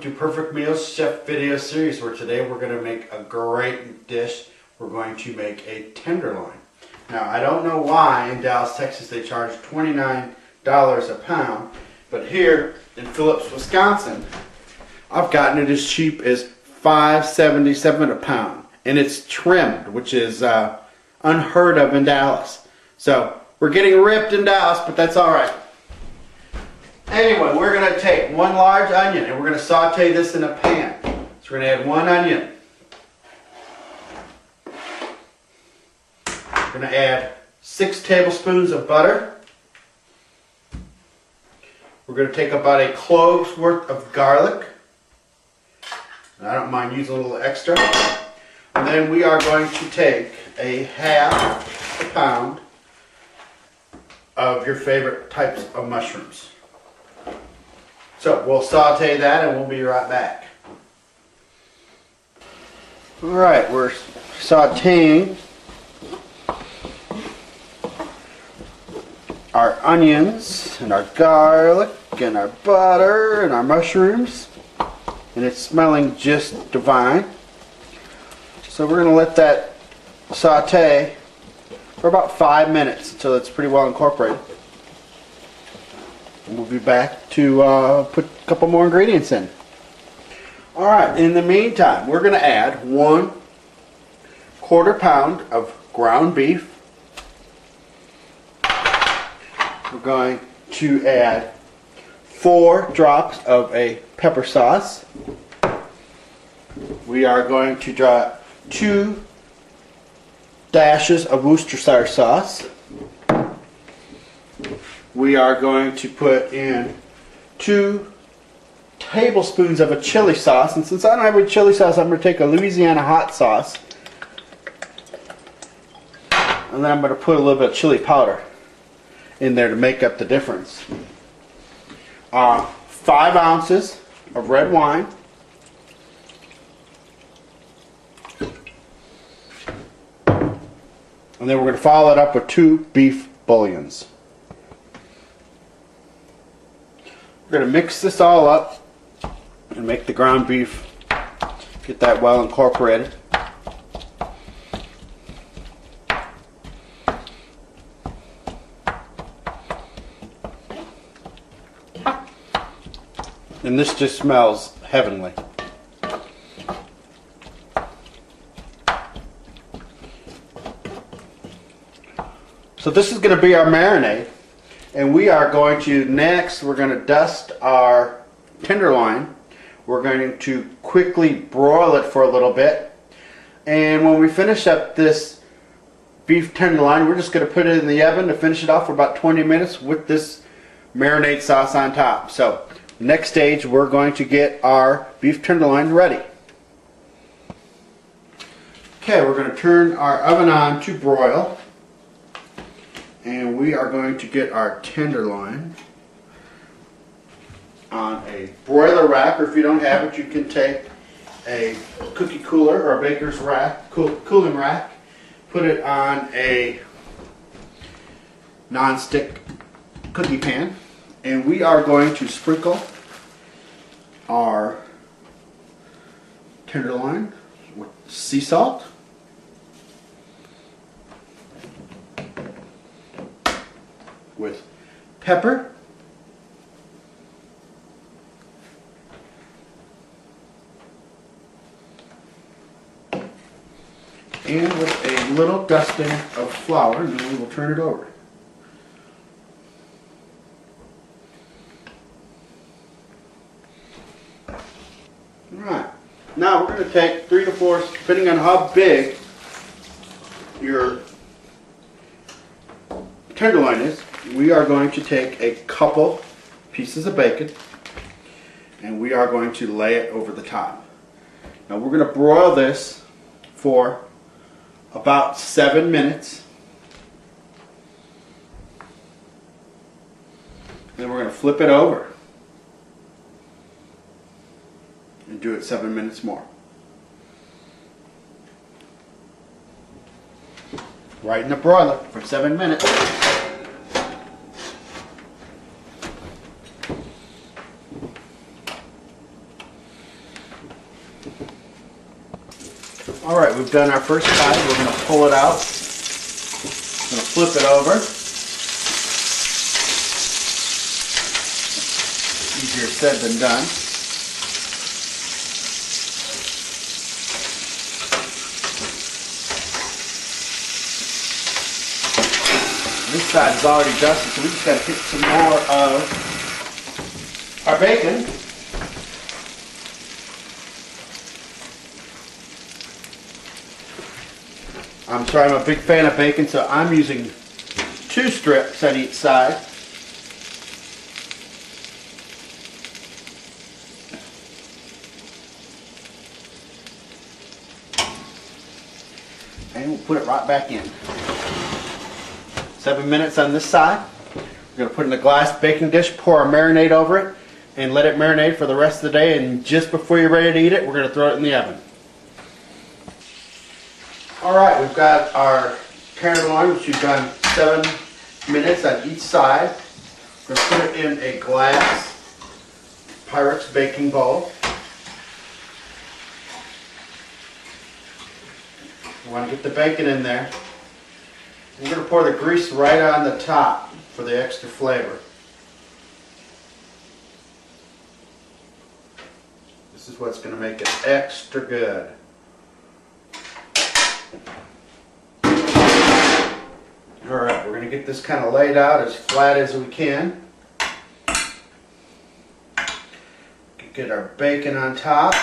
welcome to Perfect Meals Chef Video Series, where today we're going to make a great dish. We're going to make a tenderloin. Now, I don't know why in Dallas, Texas they charge $29 a pound, but here in Phillips, Wisconsin, I've gotten it as cheap as $5.77 a pound, and it's trimmed, which is unheard of in Dallas. So we're getting ripped in Dallas, but that's all right. Anyway, we're going to take one large onion and we're going to saute this in a pan. So we're going to add one onion. We're going to add 6 tablespoons of butter. We're going to take about a clove's worth of garlic. And I don't mind using a little extra. And then we are going to take a half a pound of your favorite types of mushrooms. So we'll saute that and we'll be right back. Alright, we're sauteing our onions and our garlic and our butter and our mushrooms, and it's smelling just divine. So we're going to let that saute for about 5 minutes until it's pretty well incorporated. We'll be back to put a couple more ingredients in. Alright, in the meantime, we're going to add 1/4 pound of ground beef. We're going to add 4 drops of a pepper sauce. We are going to drop 2 dashes of Worcestershire sauce. We are going to put in 2 tablespoons of a chili sauce, and since I don't have a chili sauce, I'm going to take a Louisiana hot sauce, and then I'm going to put a little bit of chili powder in there to make up the difference. 5 ounces of red wine, and then we're going to follow it up with 2 beef bouillons. We're going to mix this all up and make the ground beef, get that well incorporated. And this just smells heavenly. So this is going to be our marinade. And we are going to, next, we're going to dust our tenderloin. We're going to quickly broil it for a little bit. And when we finish up this beef tenderloin, we're just going to put it in the oven to finish it off for about 20 minutes with this marinade sauce on top. So, next stage, we're going to get our beef tenderloin ready. Okay, we're going to turn our oven on to broil. And we are going to get our tenderloin on a broiler rack, or if you don't have it, you can take a cookie cooler or a baker's rack, cooling rack, put it on a non-stick cookie pan, and we are going to sprinkle our tenderloin with sea salt, with pepper, and with a little dusting of flour, and then we will turn it over. Alright, now we're going to take 3 to 4, depending on how big your tenderloin is, we are going to take a couple pieces of bacon and we are going to lay it over the top. Now we're going to broil this for about 7 minutes. Then we're going to flip it over and do it 7 minutes more. Right in the broiler for 7 minutes. Alright, we've done our first side. We're going to pull it out. I'm going to flip it over. Easier said than done. This side is already dusted, so we just got to get some more of our bacon. I'm sorry, I'm a big fan of bacon, so I'm using 2 strips on each side. And we'll put it right back in. 7 minutes on this side. We're going to put it in a glass baking dish, pour our marinade over it, and let it marinate for the rest of the day. And just before you're ready to eat it, we're going to throw it in the oven. Alright, we've got our tenderloin, which we've done 7 minutes on each side. We're going to put it in a glass Pyrex baking bowl. We want to get the bacon in there. We're going to pour the grease right on the top for the extra flavor. This is what's going to make it extra good. Alright, we're going to get this kind of laid out as flat as we can. Get our bacon on top.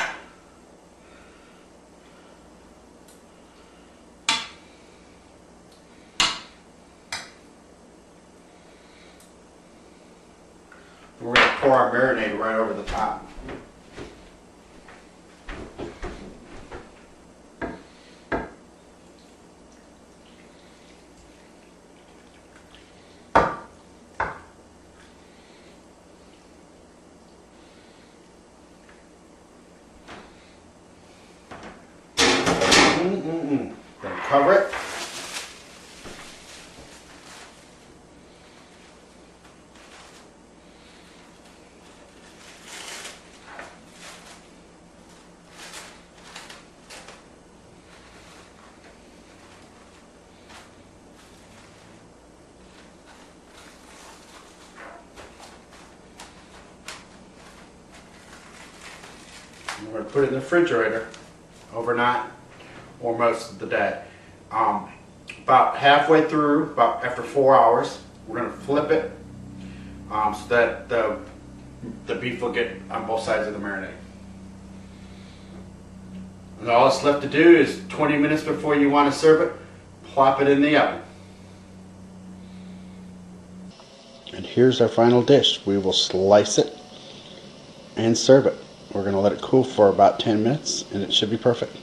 We're going to pour our marinade right over the top. Then cover it. We're going to put it in the refrigerator overnight or most of the day. About halfway through, about after 4 hours, we're going to flip it so that the beef will get on both sides of the marinade. And all that's left to do is 20 minutes before you want to serve it, plop it in the oven. And here's our final dish. We will slice it and serve it. We're going to let it cool for about 10 minutes and it should be perfect.